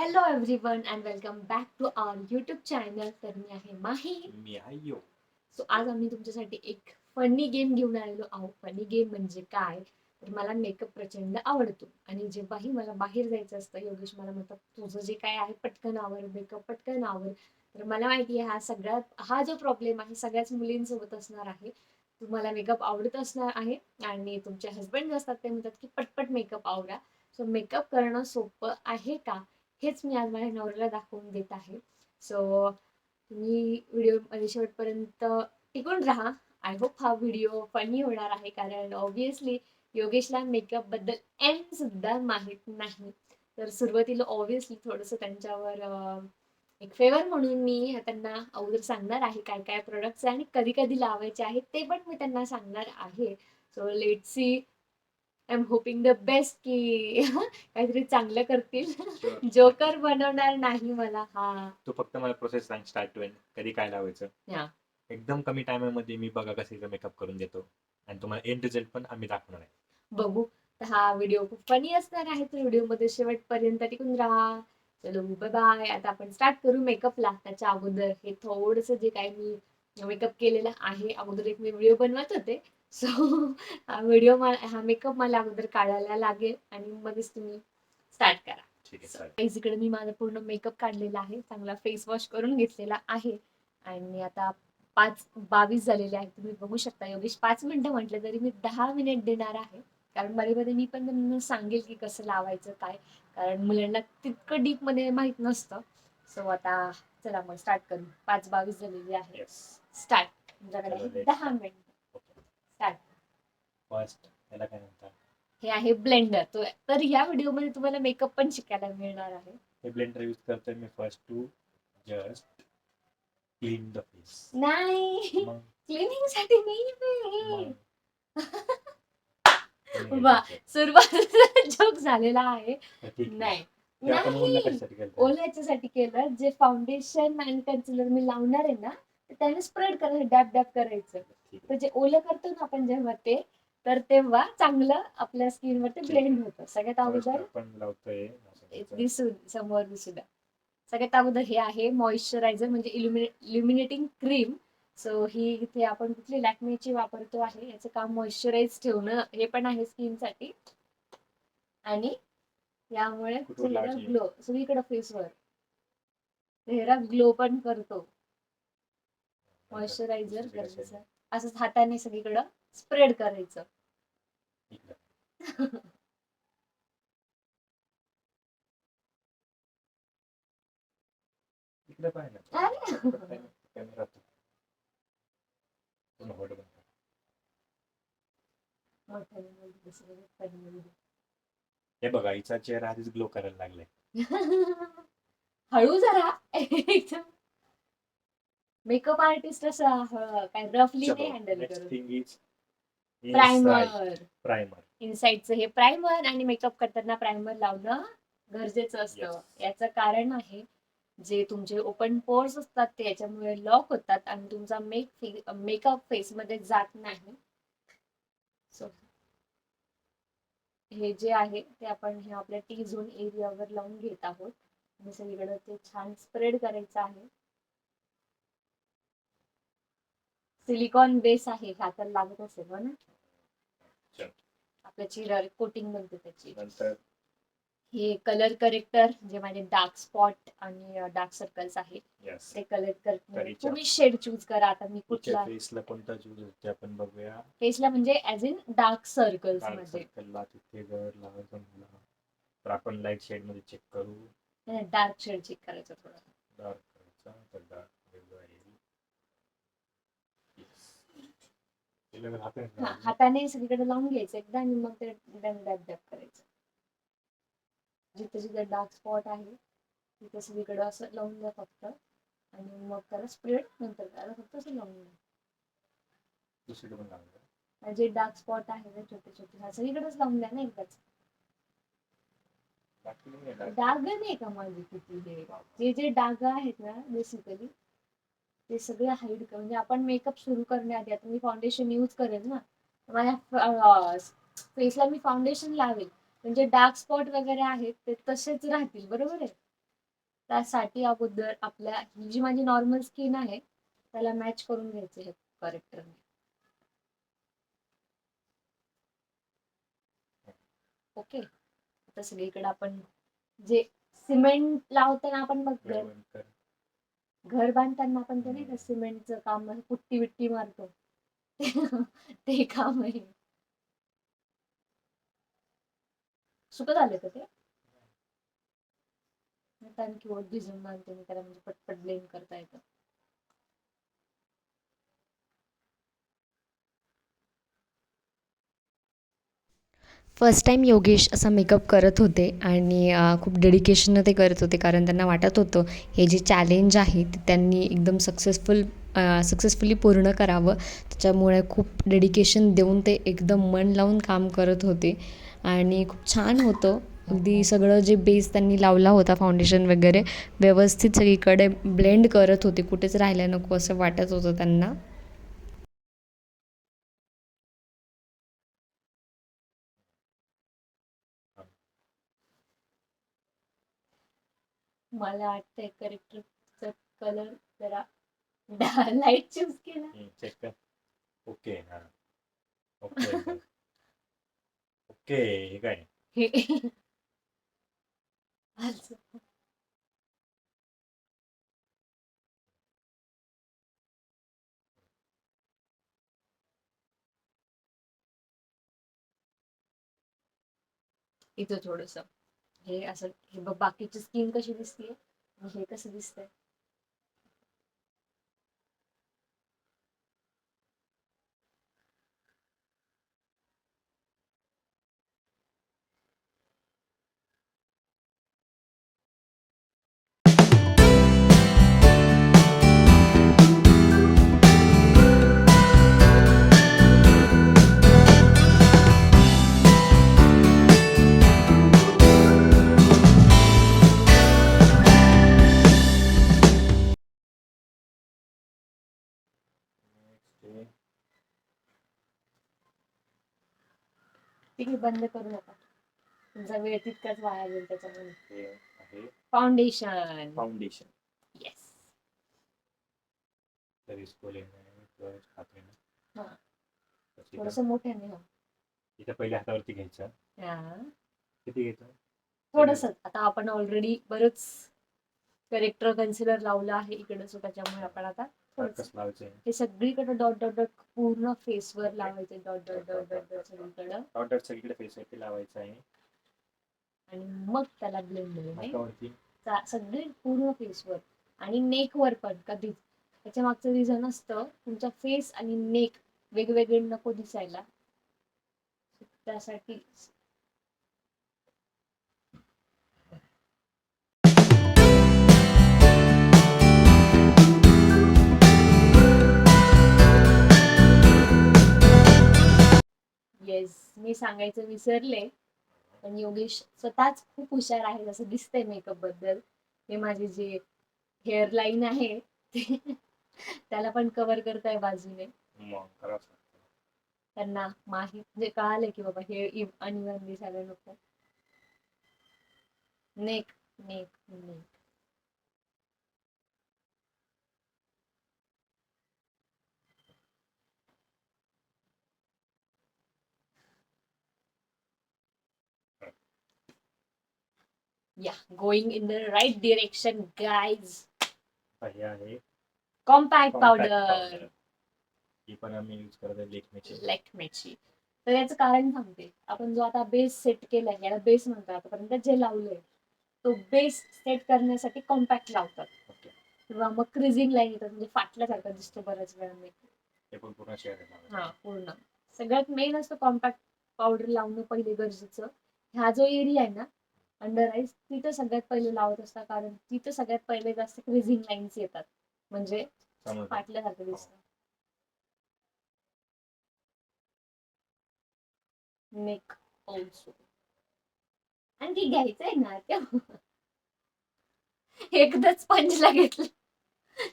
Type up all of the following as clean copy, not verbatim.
Hello everyone and welcome back to our YouTube channel. तर मी आहे माही. मी आहे यो. सो आज आम्ही तुमच्यासाठी एक फनी गेम घेऊन आलेलो आहोत. फनी गेम म्हणजे काय, तर मला मेकअप प्रचंड आवडतो आणि जेव्हाही मला बाहेर जायचं असतं, योगेश मला म्हणतात तुझं जे काय आहे पटकन आवर, मेकअप पटकन आवर. तर मला माहिती आहे हा जो प्रॉब्लेम आहे सगळ्याच मुलींसोबत असणार आहे. तुम्हाला मेकअप आवडत असणार आहे आणि तुमचे हस्बंड असतात ते म्हणतात की पटपट मेकअप आवरा. सो मेकअप करणं सोपं आहे का, हेच मी आज माझ्या नवऱ्याला दाखवून देत आहे. सो तुम्ही व्हिडिओ शेवटपर्यंत टिकून राहा. आय होप हा व्हिडिओ फनी होणार आहे, कारण ऑब्विसली योगेशला मेकअप बद्दल एम सुद्धा माहित नाही. तर सुरुवातीला ऑब्विसली थोडंसं त्यांच्यावर एक फेवर म्हणून मी त्यांना अगोदर सांगणार आहे काय काय प्रोडक्ट्स आणि कधी कधी लावायचे आहेत ते पण मी त्यांना सांगणार आहे. So let see. I am hoping the best की काहीतरी चांगलं करतील. Sure. जोकर बनवणार नाही मला. हा तू फक्त मला प्रोसेस सांग स्टार्ट टू एंड कधी काय लावायचं. या एकदम कमी टायमामध्ये मी बघा कसं मेकअप करून देतो आणि तुम्हाला एंड रिझल्ट पण आम्ही दाखवणार आहे. बघू. तर हा व्हिडिओ खूप फनी असणार आहे, तर व्हिडिओमध्ये शेवटपर्यंत टिकून राहा. चलो बाय बाय. आता आपण स्टार्ट करू मेकअपला. त्याच्या अगोदर हे थोडस जे काही मी मेकअप केलेलं आहे, अगोदर एक मी व्हिडिओ बनवत होते. सो हा मेकअप मला अगोदर काढायला लागेल आणि मध्येच तुम्ही स्टार्ट करा. ठीक आहे चालेल. गाईज इकडे मी माझा पूर्ण मेकअप काढलेला आहे, चांगला फेस वॉश करून घेतलेला आहे आणि आता 5:22 झालेले आहे. तुम्ही बघू शकता योगेश 5 मिनिटं म्हटलं तरी मी 10 मिनिट देणार आहे, कारण मध्ये मध्ये मी पण त्यांना सांगेल की कसं लावायचं काय, कारण मुलांना तितकं डीप मध्ये माहित नसतं. सो आता चला मग स्टार्ट करू. 5:22 झालेली आहे. Yes. स्टार्ट. तुमच्याकडे चलो, आहे let's 10 minute. Okay. Start. First याला काय म्हणतात? हे आहे ब्लेंडर. तर या व्हिडिओमध्ये तुम्हाला मेकअप पण शिकायला मिळणार आहे. हे ब्लेंडर यूज करतोय मी first to just clean the face. नाही, मग क्लिनिंग साठी नाही. मग वा, सुरुवातीचा जोक झालेला आहे. तर ठीक आहे. नाही ते आपण ओला नाही, कशासाठी केलं? ओल्याच्यासाठी केलं. जे फाउंडेशन आणि कन्सिलर मी लावणार आहे ना, तर त्याने स्प्रेड करायचं, डॅब डॅब करायचं. ठीक तर आहे. जे ओलं करतो ना आपण जेव्हा ते, तर तेव्हा चांगलं आपल्या स्किनवर ते ब्लेंड होतं. सगळ्यात First अगोदर आपण लावतोय नासाचं. दिसू समोर दिसू द्या. सगळ्यात अगोदर हे आहे मॉइश्चरायझर म्हणजे इल्युमिनेटिंग क्रीम. सो ही इथे आपण कुठली लॅक्मेची वापरतो आहे. याचं काम मॉइश्चराईज ठेवणं हे पण आहे स्किनसाठी, आणि यामुळे कुठवर चेहरा लावायची? ग्लो सगळीकडे फेसवर चेहरा ग्लो पण करतो. मॉइश्चरायझर दुसरीकडे गरजेचं कशाने? आहे. असंच हाताने सगळीकडं स्प्रेड करायचं. इकडं. इकडे पाय ना. अरे कॅमेरा पूर्ण फोटो बनतो. मोठ्याने दुसरं कधी. हे बघा हिचा चेहरा आधीच ग्लो करायला लागलाय. हळू जरा. एकदम मेकअप आर्टिस्ट असं काय रफली नाही हँडल नेक्स्ट करत. Thing is primer. प्रायमर. इनसाइडचं हे प्रायमर, आणि मेकअप करताना प्रायमर लावणं गरजेचं असतं. Yes. याचं कारण आहे, जे तुमचे ओपन पोर्स असतात ते याच्यामुळे लॉक होतात आणि तुमचा मेकअप फेसमध्ये जात नाही. सो हे जे आहे ते आपण हे आपल्या टी झोन एरियावर लावून घेत आहोत आणि सगळीकडे ते छान स्प्रेड करायचं आहे. सिलिकॉन बेस आहे, हाताला लागत असेल हो ना. चल. आपल्या चेहऱ्यावर कोटिंग बनते त्याची. नंतर हे कलर करेक्टर, जे माझे डार्क स्पॉट आणि डार्क सर्कल्स आहेत यस ते कलेक्ट तर करते. हिच्या- तुम्ही शेड चूज करा. आता मी हिच्या कुठला फेसला कोणता चूज होते आपण बघूया. फेसला म्हणजे as in dark circles dark मध्ये. सर्कलला तिथे जर लावायचं म्हणलं तर आपण लाईट शेड मध्ये चेक करू. डार्क शेड चेक करायचं थोडं. डार्क करायचा तर डार्क वेगळं आहे. हाताने सगळीकडे लावून घ्यायचं एकदा आणि मग ते डॅब डॅब करायचं. जिथे जिथे डार्क स्पॉट आहे तिथे सगळीकडे असं लावून द्या फक्त, आणि मग त्याला स्प्रेड नंतर त्याला फक्त असं लावून द्या. दुसरीकडे पण लावून जे डार्क स्पॉट आहे ना छोटे छोटे, ह्या सगळीकडेच लावून द्या ना एकदाच. डाग नाही का माझे किती हे, जे जे डाग आहेत ना बेसिकली ते सगळे हाईड कर. म्हणजे आपण मेकअप सुरू करण्याआधी आता मी फाउंडेशन यूज करेल ना, माझ्या फेसला मी फाउंडेशन लावेल, म्हणजे डार्क स्पॉट वगैरे आहेत ते तसेच राहतील. बरोबर आहे. त्यासाठी अगोदर आपल्या ही जी माझी नॉर्मल स्किन आहे त्याला मॅच करून घ्यायचं हे करेक्टरने. ओके. आता सगळीकडे आपण जे सिमेंट लावताना आपण बघ घर बांधताना आपण ते नाही का सिमेंटचं काम पुट्टी बिट्टी मारतो ते काम आहे. सुकत आले का ते? आणखी ओट भिजून बांधते मी त्याला म्हणजे पटपट ब्लेंड करता येतं. फर्स्ट टाईम योगेश असा मेकअप करत होते आणि खूप डेडिकेशननं ते करत होते कारण त्यांना वाटत होतं हे जे चॅलेंज आहे ते त्यांनी एकदम सक्सेसफुली पूर्ण करावं. त्याच्यामुळे खूप डेडिकेशन देऊन ते एकदम मन लावून काम करत होते आणि खूप छान होतं. अगदी सगळं जे बेस त्यांनी लावला होता फाउंडेशन वगैरे व्यवस्थित सगळीकडे ब्लेंड करत होते. कुठेच राहायला नको असं वाटत होतं त्यांना. मला वाटतंय करेक्टरचा कलर जरा लाईट चूज केला. चेक कर. ओके. हा. ओके. ओके. हे काय? हे असं. इथं थोडस हे असं हे बघ बाकीची स्किन कशी दिसतीये आणि हे कसं दिसतंय. ठीक आहे, बंद करू नका. तुमचा वेळ तितकाच वाया गेल त्याच्यामुळे. हे आहे फाउंडेशन. फाउंडेशन. येस. तर इसको लेना है तो हाथ में ना. हा तशी थोडस का? मोठ्याने हा. इथं पहिले हातावरती घ्यायचं. हा. किती घ्यायचं? थोडस आता आपण ऑलरेडी बरंच करेक्टर कन्सिलर लावलं आहे इकडे सो त्याच्यामुळे आपण आता थोडंच कसं लावायचं? हे सगळीकडे डॉट डॉट डॉट पूर्ण फेसवर लावायचे. Dot dot dot dot dot सगळीकडे डॉट डॉट सगळीकडे फेसवरती लावायचं आहे आणि मग त्याला ब्लेंड नाकावरती. सगळे पूर्ण फेसवर आणि नेकवर पण कधीच. त्याच्या मागचं रिझन असतं तुमचा फेस आणि नेक वेगवेगळे नको दिसायला त्यासाठी. येस, मी सांगायचं विसरले पण योगेश स्वतःच खूप हुशार आहे जसं दिसतंय मेकअप बद्दल. हे माझे जे हेअरलाईन आहे त्याला पण कव्हर करताय बाजूने. मग करावंच लागतं. त्यांना माहित म्हणजे कळालंय की बाबा हे अनइवन दिसायला नको. Neck neck neck. Yeah, going in the right direction, guys. हे आहे कॉम्पॅक्ट Compact पावडर powder. ही पण आम्ही यूज करत आहे लेकमेची. लॅक्मेची. तर याचं कारण सांगते. आपण जो आता बेस सेट केलाय याला बेस म्हणतात. आतापर्यंत जे लावलंय तो बेस सेट करण्यासाठी कॉम्पॅक्ट लावतात ओके. किंवा मग क्रिझिंग लाईन येतात म्हणजे फाटल्यासारखा दिसतो बऱ्याच वेळा मेकअप. हे पण पूर्ण शेअर आहे. हा पूर्ण. सगळ्यात मेन असतं कॉम्पॅक्ट पावडर लावणं पहिले गरजेचं. हा जो एरिया आहे ना अंडर आईज तिथं सगळ्यात पहिले लावत असतात कारण तिथं सगळ्यात पहिले जास्त क्रिझिंग लाईन्स येतात म्हणजे समजलं. फाटल्यासारखं दिसतं. नेक ऑल्सो आणखी घ्यायचंय ना तेव्हा एकदाच स्पंजला घेतलं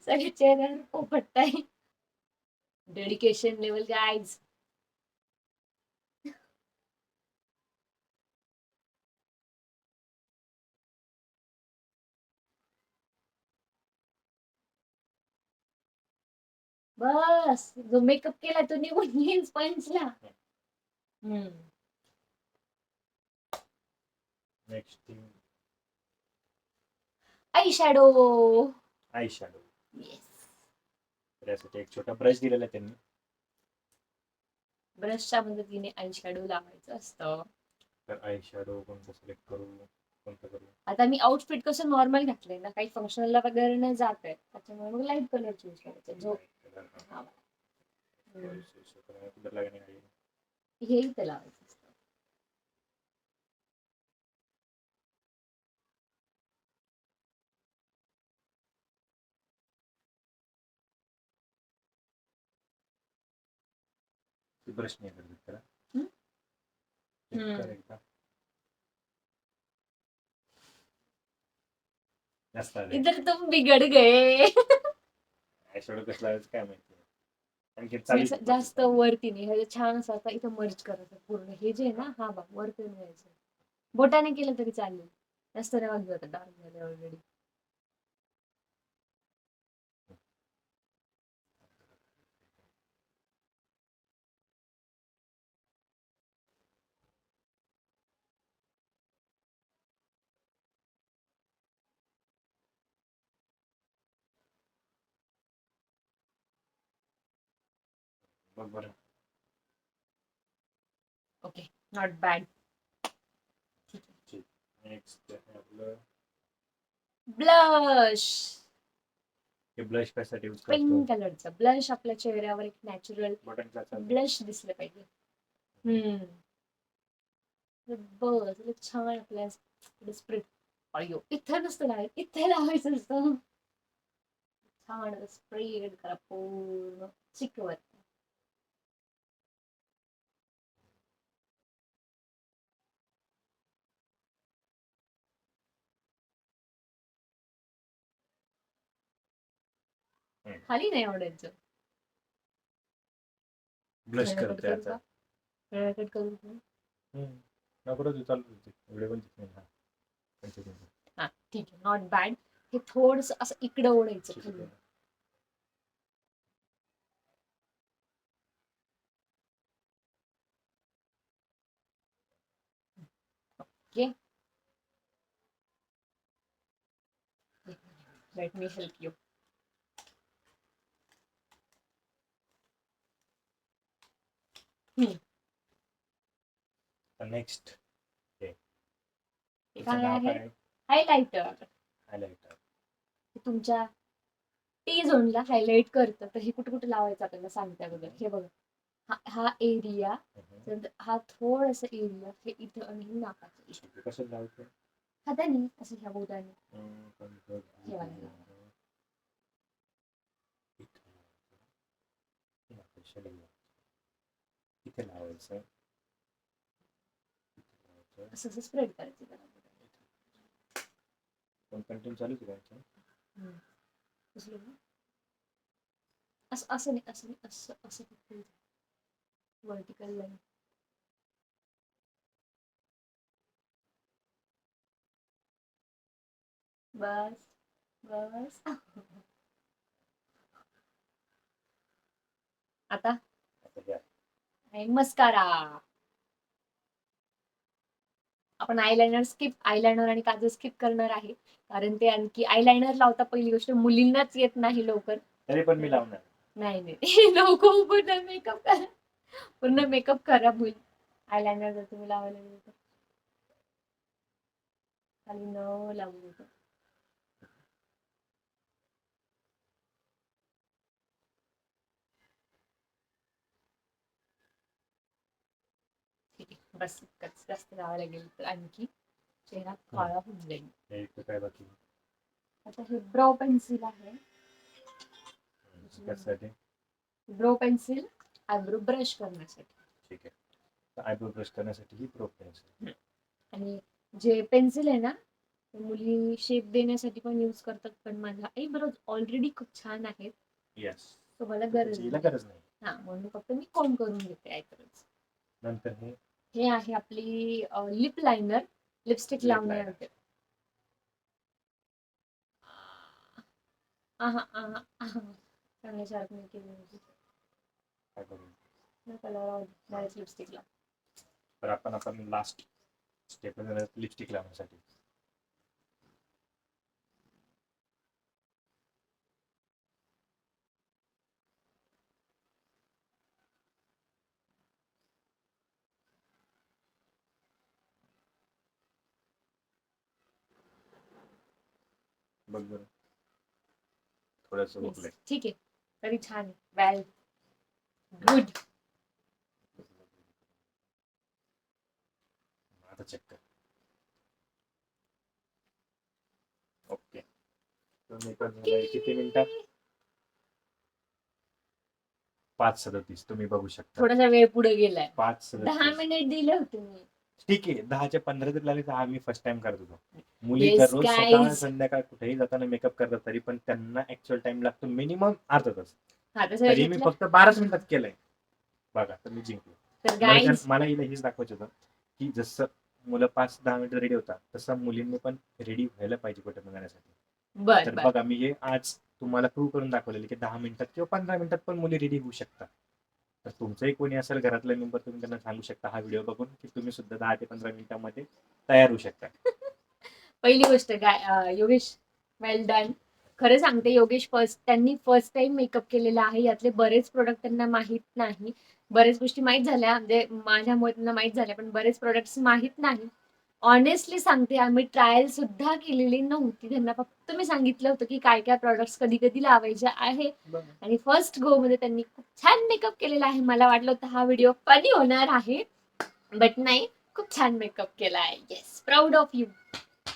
सगळ्या चेहऱ्यावर पोपटताय. Dedication level guys. बस जो मेकअप केला तो निघून येईल स्पंजला. Next thing eye shadow. Eye shadow. Yes. त्यासाठी एक छोटा ब्रश दिलेला आहे त्यांनी. ब्रशच्या मदतीने आय शॅडो लावायचं असतं. तर आय शॅडो कोणतं सिलेक्ट करू, कोणतं करू? आता मी आउटफिट कसं नॉर्मल घातलंय ना, काही फंक्शनला वगैरे नाही जात आहे, त्याच्यामुळे मग लाईट कलर चूज करायचा जो हा किधर लगाने का ये? हे इथे लावायचं असतं. ब्रश नहीं कर सकता हम्म? करेक्ट जास्त आले. इधर तुम बिघड गए. आय शॅडो कसं लावायचं काय माहिती. आणखी चालू असं जास्त वरती नाही, हे छान असं आता इथं मर्ज करायचं पूर्ण. हे जे आहे ना, हा बघ वरती घ्यायचं. बोटाने केलं तरी चालेल, जास्त नाही वाजत आता, डार्क झाले ऑलरेडी. बघ बरं. Okay, not bad. नेक्स्ट आपलं ब्लश. हे ब्लश कशासाठी यूज करतो? पिंक कलरचा ब्लश आपल्या चेहऱ्यावर एक नॅचरल बटन ब्लश दिसलं पाहिजे. बस छान आपल्या स्प्रेड. अयो इथं नसतं लावायचं, इथे लावायचं असतं. छान स्प्रेड करा पूर्ण चिकवर. खाली नाही आवडायचं. ब्लश करते आता. कट करू का? नको रे, चालू होते व्हिडिओ पण दिसत नाही. हा ठीक आहे, नॉट बॅड. हे थोडस असं इकडं ओढायचं खाली. Okay, let me help you. Next काय आहे? हायलाइटर. हायलाइटर तुमच्या टी झोनला हायलाइट करतं, तर हे कुठे कुठे लावायचं आपल्याला सांगते अगोदर. हे बघा, हा एरिया, हा थोडासा एरिया, हे इथं आणि हे नाकाचं. कसं लावतो? हाताने असं ह्या बोटाने ठेवायला. इथे लावायचं, असं स्प्रेड करायचं त्याला. पण कंटिन्यू चालूच राहायचं. असं असं नाही, असं नाही, असं असं वर्टिकल लाईन. बस बस. आता मस्कारा. आपण आयलाइनर आणि काजल स्किप करणार आहे, कारण ते आणखी आयलाइनर लावता पहिली गोष्ट मुलींनाच येत नाही लवकर. तरी पण मी लावणार नाही नाही नको, पूर्ण मेकअप करा, पूर्ण मेकअप खराब होईल आयलाइनर जर तुम्ही लावायला गेलं तर. खाली न लावू देतो. बस जास्त लावायला गेलं तर आणखी चेहरा काळा होऊन जाईल. काय बाकी? आता हे ब्राउ पेन्सिल आहे. ब्रो पेन्सिल आयब्रो ब्रश करण्यासाठी. ठीक आहे, आयब्रो ब्रश करण्यासाठी ही ब्रो पेन्सिल. आणि जे पेन्सिल आहे ना, मुली शेप देण्यासाठी पण यूज करतात, पण माझा आयब्रोज ऑलरेडी खूप छान आहेत. यस, तो मला गरज नाही. हा, म्हणून फक्त मी कॉम करून घेते आयब्रोज. नंतर हे आहे आपली लिप लाइनर, लिपस्टिक लावण्यासाठी. चांगले शार्प नाही केले काय करू कलर डायरेक्ट लिपस्टिकला. तर आपण लास्ट स्टेप लिपस्टिक लावण्यासाठी. बघ बरं थोडस उरलंय. ठीक आहे तरी छान आहे. वेल गुड. आता चेक कर. ओके तर मेकअप झालाय किती मिनिटात? 5:37 तुम्ही बघू शकता. थोडासा वेळ पुढे गेलाय. 10 5:37 मिनिट दिले होते मी. ठीक आहे. 10च्या 15 जरी लागले तर आम्ही फर्स्ट टाइम करत होतो. मुली Yes, दररोज सकाळ guys. संध्याकाळ कुठेही जाताना मेकअप करतात तरी पण त्यांना ऍक्च्युअल टाइम लागतो मिनिमम अर्धा तास. हा तसं तरी मी घेतलं फक्त 12 मिनिटात केलंय. बघा तर मी जिंकलो. तर गाईज मला हिला हेच दाखवायचं होतं की जसं मुलं 5-10 मिनिटं रेडी होतात तसं मुलींनी पण रेडी व्हायला पाहिजे कुठे जाण्यासाठी. बर तर बर बघा मी हे आज तुम्हाला प्रूव्ह करून दाखवलेलं की 10 मिनिटात किंवा 15 मिनिटात पण मुली रेडी होऊ शकतात. तर तुमचंही कोणी असेल घरातला मेंबर तुम्ही त्यांना सांगू शकता हा व्हिडिओ बघून की तुम्ही सुद्धा 10 ते 15 मिनिटांमध्ये तयार होऊ शकता. पहिली गोष्ट योगेश वेल डन. खरं सांगते योगेश त्यांनी फर्स्ट टाइम मेकअप केलेला आहे. यातले बरेच प्रोडक्ट त्यांना माहित नाही. बरेच गोष्टी माहित झाल्या म्हणजे माझ्यामुळे त्यांना माहित झाल्या पण बरेच प्रोडक्ट्स माहित नाही. ऑनेस्टली सांगते आम्ही ट्रायल सुद्धा केलेली नव्हती. त्यांना फक्त मी सांगितलं होतं की काय काय प्रोडक्ट्स कधी कधी लावायचे आहे आणि फर्स्ट गो मध्ये त्यांनी खूप छान मेकअप केलेला आहे. मला वाटलं होतं हा व्हिडिओ फनी होणार आहे बट नाही खूप छान मेकअप केला आहे. Yes proud of you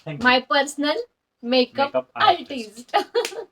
Thank you. My personal makeup Makeup artist. Artist.